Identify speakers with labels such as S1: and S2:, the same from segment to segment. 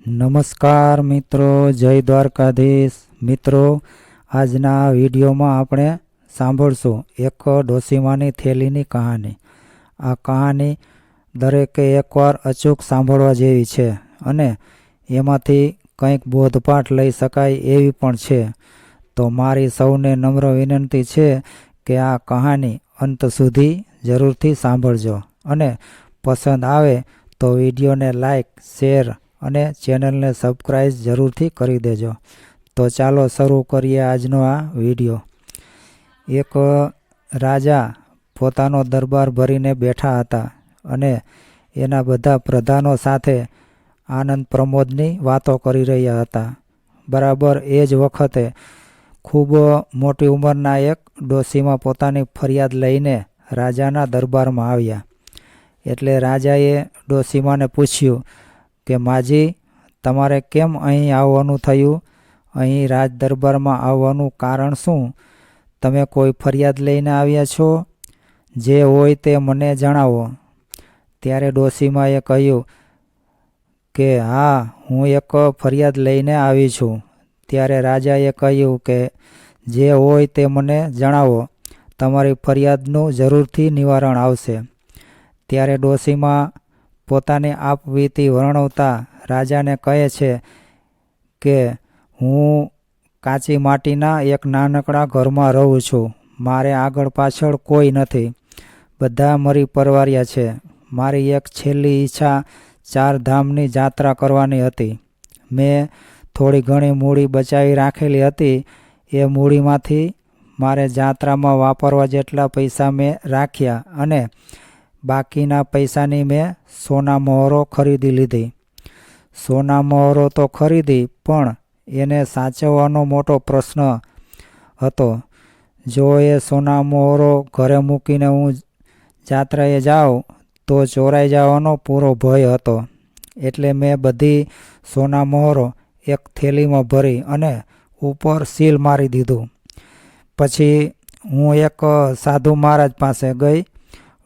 S1: નમસ્કાર મિત્રો, જય દ્વારકાધીશ. મિત્રો, આજના વિડીયોમાં આપણે સાંભળશું એક ડોસીમાની થેલીની કહાની. આ કહાની દરેકે એકવાર અચૂક સાંભળવા જેવી છે અને એમાંથી કંઈક બોધપાઠ લઈ શકાય એવી પણ છે. તો મારી સૌને નમ્ર વિનંતી છે કે આ કહાની અંત સુધી જરૂરથી સાંભળજો અને પસંદ આવે તો વિડીયોને લાઈક, શેર અને ચેનલને સબસ્ક્રાઈબ જરૂરથી કરી દેજો. તો ચાલો શરૂ કરીએ આજનો આ વિડીયો. એક રાજા પોતાનો દરબાર ભરીને બેઠા હતા અને એના બધા પ્રધાનો સાથે આનંદ પ્રમોદની વાતો કરી રહ્યા હતા. બરાબર એ જ વખતે ખૂબ મોટી ઉંમરના એક ડોશીમાં પોતાની ફરિયાદ લઈને રાજાના દરબારમાં આવ્યા. એટલે રાજાએ ડોશીમાને પૂછ્યું કે માજી, તમારે કેમ અહીં આવવાનું થયું? અહીં રાજ દરબારમાં આવવાનું કારણ શું? તમે કોઈ ફરિયાદ લઈને આવ્યા છો? જે હોય તે મને જણાવો. ત્યારે ડોશીમાએ કહ્યું કે હા, હું એક ફરિયાદ લઈને આવી છું. ત્યારે રાજાએ કહ્યું કે જે હોય તે મને જણાવો, તમારી ફરિયાદનું જરૂરથી નિવારણ આવશે. ત્યારે ડોશીમા પોતાની આપવીતી વર્ણવતા રાજાને કહે છે કે હું કાચી માટીના એક નાનકડા ઘરમાં રહું છું. મારે આગળ પાછળ કોઈ નથી. બધા મરી પરવાર્યા છે. મારી એક છેલ્લી ઈચ્છા 4 ધામની જાત્રા કરવાની હતી. મેં થોડી ઘણી મૂડી બચાવી રાખેલી હતી. એ મૂડીમાંથી મારે જાત્રામાં વાપરવા જેટલા પૈસા મેં રાખ્યા અને બાકીના પૈસાની મેં સોના મહોરો ખરીદી લીધી. સોના મહોરો તો ખરીદી, પણ એને સાચવવાનો મોટો પ્રશ્ન હતો. જો એ સોના મહોરો ઘરે મૂકીને હું જાત્રાએ જાઉં તો ચોરાઈ જવાનો પૂરો ભય હતો. એટલે મેં બધી સોના મહોરો એક થેલીમાં ભરી અને ઉપર સીલ મારી દીધું. પછી હું એક સાધુ મહારાજ પાસે ગઈ.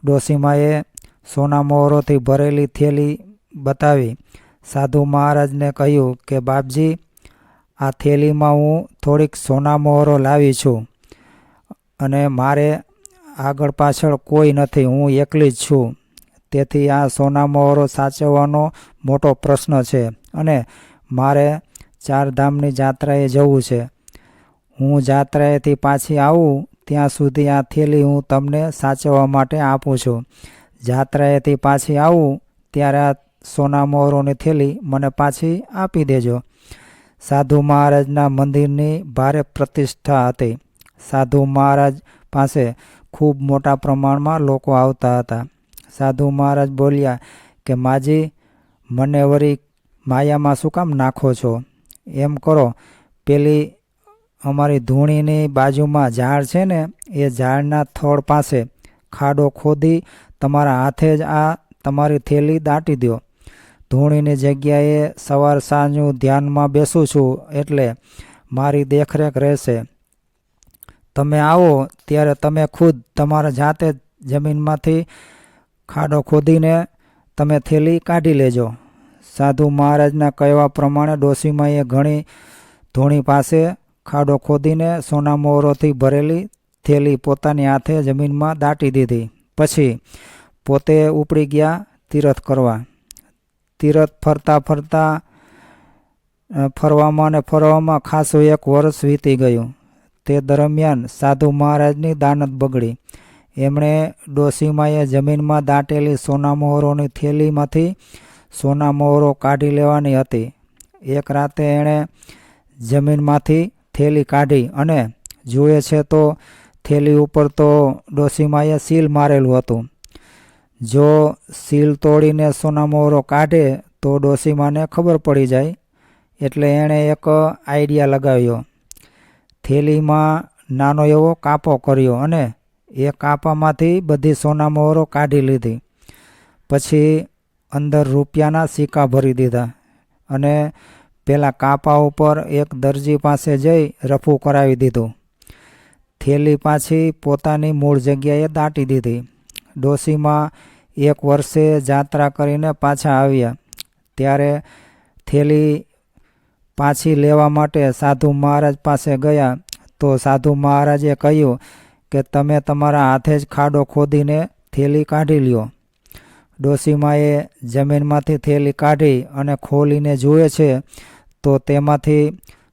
S1: ડોશીમાએ સોના મહોરોથી ભરેલી થેલી બતાવી. સાધુ મહારાજને કહ્યું કે બાપજી, આ થેલીમાં હું થોડીક સોના મહોરો લાવી છું અને મારે આગળ પાછળ કોઈ નથી, હું એકલી જ છું. તેથી આ સોના મહોરો સાચવવાનો મોટો પ્રશ્ન છે અને મારે 4 ધામની જાત્રાએ જવું છે. હું જાત્રાએથી પાછી આવું ત્યાં સુધી આ થેલી હું તમને સાચવવા માટે આપું છું. જાત્રાએથી પાછી આવું ત્યારે આ સોના મહોરોની થેલી મને પાછી આપી દેજો. સાધુ મહારાજના મંદિરની ભારે પ્રતિષ્ઠા હતી. સાધુ મહારાજ પાસે ખૂબ મોટા પ્રમાણમાં લોકો આવતા હતા. સાધુ મહારાજ બોલ્યા કે માજી, મને વળી માયામાં શું કામ નાખો છો? એમ કરો, પેલી અમારી ધૂણીની બાજુમાં ઝાડ છે ને, એ ઝાડના થડ પાસે ખાડો ખોદી તમારા હાથે જ આ તમારી થેલી દાટી દો. ધૂણીની જગ્યાએ સવાર સાંજ હું ધ્યાનમાં બેસું છું, એટલે મારી દેખરેખ રહેશે. તમે આવો ત્યારે તમે ખુદ તમારા જાતે જમીનમાંથી ખાડો ખોદીને તમે થેલી કાઢી લેજો. સાધુ મહારાજના કહેવા પ્રમાણે ડોશીમાએ ઘણી ધૂણી પાસે ખાડો ખોદીને સોના મહોરોથી ભરેલી થેલી પોતાની હાથે જમીનમાં દાટી દીધી. પછી પોતે ઉપડી ગયા તીરથ કરવા. તીરથ ફરવામાં ખાસું 1 વર્ષ વીતી ગયું. તે દરમિયાન સાધુ મહારાજની દાનત બગડી. એમણે ડોશીમાએ જમીનમાં દાટેલી સોના મહોરોની થેલીમાંથી સોના મહોરો કાઢી લેવાની હતી. એક રાતે એણે જમીનમાંથી થેલી કાઢી અને જુએ છે તો થેલી ઉપર તો ડોશીમાએ સીલ મારેલું હતું. જો સીલ તોડીને સોના મહોરો કાઢે તો ડોશીમાને ખબર પડી જાય. એટલે એણે એક આઈડિયા લગાવ્યો. થેલીમાં નાનો એવો કાપો કર્યો અને એ કાપામાંથી બધી સોના મહોરો કાઢી લીધી. પછી અંદર રૂપિયાના સિક્કા ભરી દીધા અને પેલા કાપા ઉપર એક દરજી પાસે જઈ રફું કરાવી દીધું. થેલી પાછી પોતાની મૂળ જગ્યાએ દાટી દીધી. ડોશીમા 1 વર્ષે જાત્રા કરીને પાછા આવ્યા ત્યારે થેલી પાછી લેવા માટે સાધુ મહારાજ પાસે ગયા તો સાધુ મહારાજે કહ્યું કે તમે તમારા હાથે જ ખાડો ખોદીને થેલી કાઢી લ્યો. ડોશીમાએ જમીનમાંથી થેલી કાઢી અને ખોલીને જુએ છે તો તેમાંથી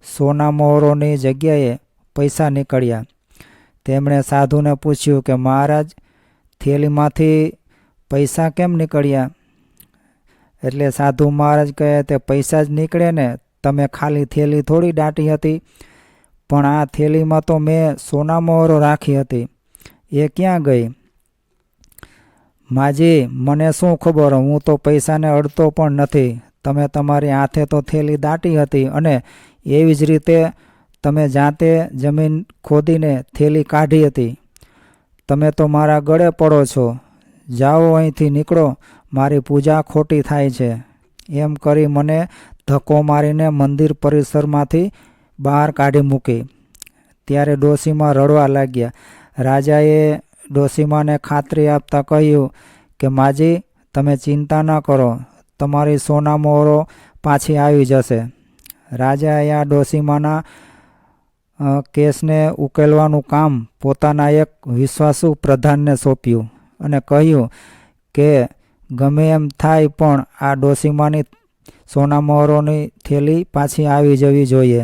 S1: સોના મોહરોની જગ્યાએ પૈસા નીકળ્યા. તેમણે સાધુને પૂછ્યું કે મહારાજ, થેલીમાંથી પૈસા કેમ નીકળ્યા? એટલે સાધુ મહારાજ કહે તે પૈસા જ નીકળે ને, તમે ખાલી થેલી થોડી દાટી હતી, પણ આ થેલીમાં તો મેં સોના મોહરો રાખી હતી, એ ક્યાં ગઈ? માજી, મને શું ખબર, હું તો પૈસાને અડતો પણ નથી. તમે તમારી હાથે તો થેલી દાટી હતી અને એવી જ રીતે તમે જાતે જમીન ખોદીને થેલી કાઢી હતી. તમે તો મારા ગળે પડો છો. જાઓ, અહીંથી નીકળો, મારી પૂજા ખોટી થાય છે. એમ કરી મને ધક્કો મારીને મંદિર પરિસરમાંથી બહાર કાઢી મૂકી. ત્યારે ડોશીમા રડવા લાગ્યા. રાજાએ ડોશીમાને ખાતરી આપતા કહ્યું કે માજી, તમે ચિંતા ન કરો, તમારી સોના મોહરો પાછી આવી જશે. રાજાએ આ ડોશીમાના કેસને ઉકેલવાનું કામ પોતાના એક વિશ્વાસુ પ્રધાનને સોંપ્યું અને કહ્યું કે ગમે એમ થાય પણ આ ડોશીમાની સોના મોહરોની થેલી પાછી આવી જવી જોઈએ.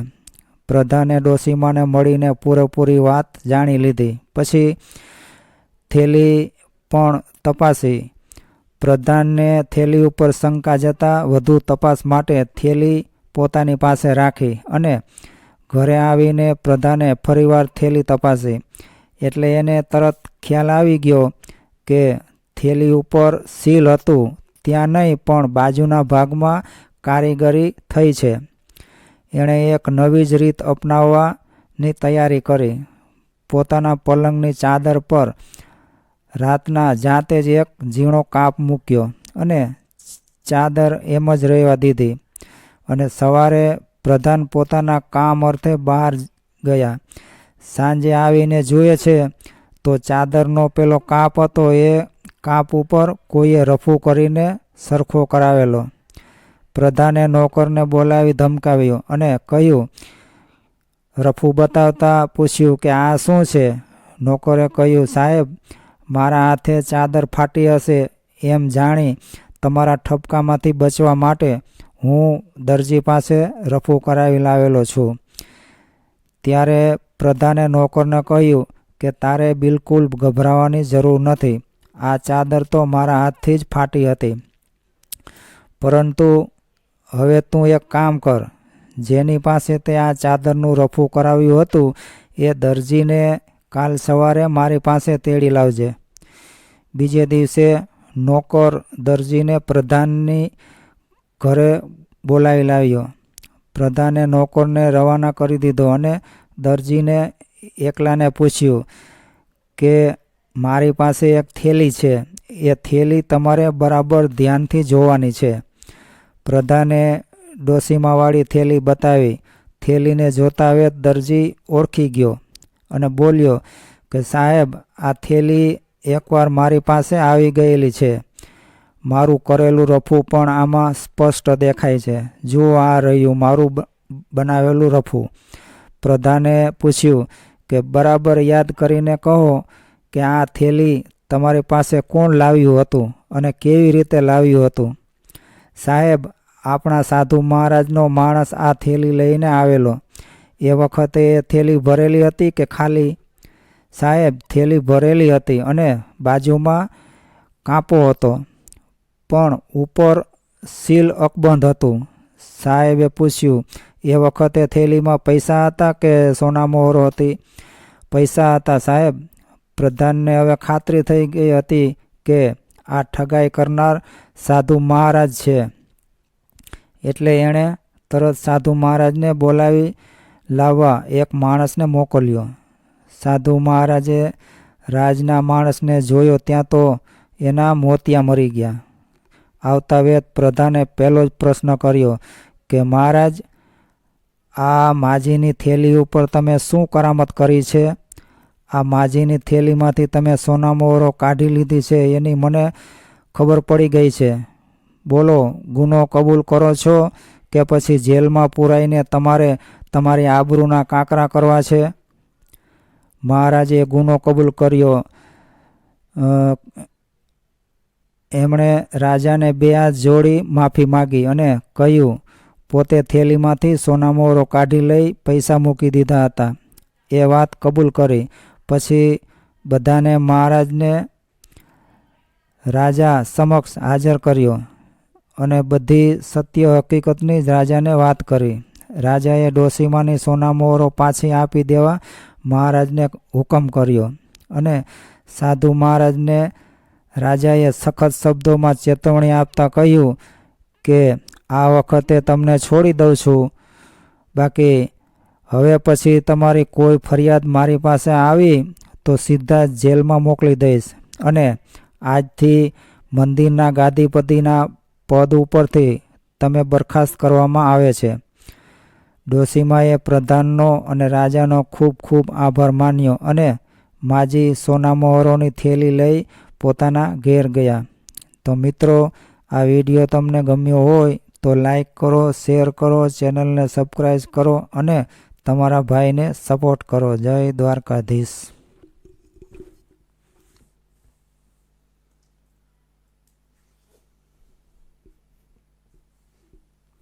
S1: પ્રધાને ડોશીમાને મળીને પૂરેપૂરી વાત જાણી લીધી. પછી થેલી પણ તપાસી. પ્રધાનને થેલી ઉપર શંકા જતા વધુ તપાસ માટે થેલી પોતાની પાસે રાખી અને ઘરે આવીને પ્રધાને ફરીવાર થેલી તપાસી. એટલે એને તરત ખ્યાલ આવી ગયો કે થેલી ઉપર સીલ હતું ત્યાં નહીં પણ બાજુના ભાગમાં કારીગરી થઈ છે. એણે એક નવી જ રીત અપનાવવાની તૈયારી કરી. પોતાના પલંગની ચાદર પર રાતના જાતે જ એક ઝીણો કાપ મૂક્યો અને ચાદર એમ જ રહેવા દીધી. અને સવારે પ્રધાન પોતાના કામ અર્થે બહાર ગયા. સાંજે આવીને જુએ છે તો ચાદરનો પેલો કાપ હતો એ કાપ ઉપર કોઈએ રફુ કરીને સરખો કરાવેલો. પ્રધાને નોકરને બોલાવી ધમકાવ્યો અને કહ્યું, રફુ બતાવતા પૂછ્યું કે આ શું છે? નોકરે કહ્યું, સાહેબ, મારા હાથે ચાદર ફાટી હશે એમ જાણી તમારા ઠપકામાંથી બચવા માટે હું દરજી પાસે રફુ કરાવી લાવેલો છું. ત્યારે પ્રધાને નોકરને કહ્યું કે તારે બિલકુલ ગભરાવાની જરૂર નથી. આ ચાદર તો મારા હાથથી જ ફાટી હતી. પરંતુ હવે તું એક કામ કર, જેની પાસે તે આ ચાદરનું રફુ કરાવ્યું હતું એ દરજીને કાલ સવારે મારી પાસે તેડી લાવજે. બીજે દિવસે નોકર દરજીને પ્રધાનની ઘરે બોલાવી લાવ્યો. પ્રધાને નોકરને રવાના કરી દીધો અને દરજીને એકલાને પૂછ્યું કે મારી પાસે એક થેલી છે, એ થેલી તમારે બરાબર ધ્યાનથી જોવાની છે. પ્રધાને ડોશીમાવાળી થેલી બતાવી. થેલીને જોતા વેત દરજી ઓળખી ગયો અને બોલ્યો કે સાહેબ, આ થેલી એકવાર મારી પાસે આવી ગયેલી છે. મારું કરેલું રફું પણ આમાં સ્પષ્ટ દેખાય છે. જુઓ, આ રહ્યું મારું બનાવેલું રફું. પ્રધાને પૂછ્યું કે બરાબર યાદ કરીને કહો કે આ થેલી તમારી પાસે કોણ લાવ્યું હતું અને કેવી રીતે લાવ્યું હતું? સાહેબ, આપણા સાધુ મહારાજનો માણસ આ થેલી લઈને આવેલો. એ વખતે એ થેલી ભરેલી હતી કે ખાલી? સાહેબ, થેલી ભરેલી હતી અને બાજુમાં કાંપો હતો, પણ ઉપર સીલ અકબંધ હતું. સાહેબે પૂછ્યું, એ વખતે થેલીમાં પૈસા હતા કે સોના મોહરો હતી? પૈસા હતા સાહેબ. પ્રધાનને હવે ખાતરી થઈ ગઈ હતી કે આ ઠગાઈ કરનાર સાધુ મહારાજ છે. એટલે એણે તરત સાધુ મહારાજને બોલાવી લાવવા એક માણસને મોકલ્યો. સાધુ મહારાજે રાજના માણસને જોયો ત્યાં તો એના મોતિયા મરી ગયા. આવતા વેત પ્રધાને પહેલો જ પ્રશ્ન કર્યો કે મહારાજ, આ માજીની થેલી ઉપર તમે શું કરામત કરી છે? આ માજીની થેલીમાંથી તમે સોના મોહરો કાઢી લીધી છે એની મને ખબર પડી ગઈ છે. બોલો, ગુનો કબૂલ કરો છો કે પછી જેલમાં પુરાઈને તમારે તમારી આબરૂના કાંકરા કરવા છે? મહારાજે ગુનો કબૂલ કર્યો. એમણે રાજાને 2 હાથ જોડી માફી માગી અને કહ્યું પોતે થેલીમાંથી સોનામોહરો કાઢી લઈ પૈસા મૂકી દીધા હતા એ વાત કબૂલ કરી. પછી બધાને મહારાજને રાજા સમક્ષ હાજર કર્યો અને બધી સત્ય હકીકતની જ રાજાને વાત કરી. રાજાએ ડોશીમાની સોનામોહરો પાછી આપી દેવા મહારાજને હુકમ કર્યો અને સાધુ મહારાજને રાજાએ સખત શબ્દોમાં ચેતવણી આપતા કહ્યું કે આ વખતે તમને છોડી દઉં છું, બાકી હવે પછી તમારી કોઈ ફરિયાદ મારી પાસે આવી તો સીધા જ જેલમાં મોકલી દઈશ અને આજથી મંદિરના ગાદીપતિના પદ ઉપરથી તમે બરખાસ્ત કરવામાં આવે છે. ડોશીમાએ પ્રધાનનો અને રાજાનો ખૂબ ખૂબ આભાર માન્યો અને માજી સોનામોહરોની થેલી લઈ પોતાના ઘેર ગયા. તો મિત્રો, આ વિડીયો તમને ગમ્યો હોય તો લાઈક કરો, શેર કરો, ચેનલને સબસ્ક્રાઈબ કરો અને તમારા ભાઈને સપોર્ટ કરો. જય દ્વારકાધીશ.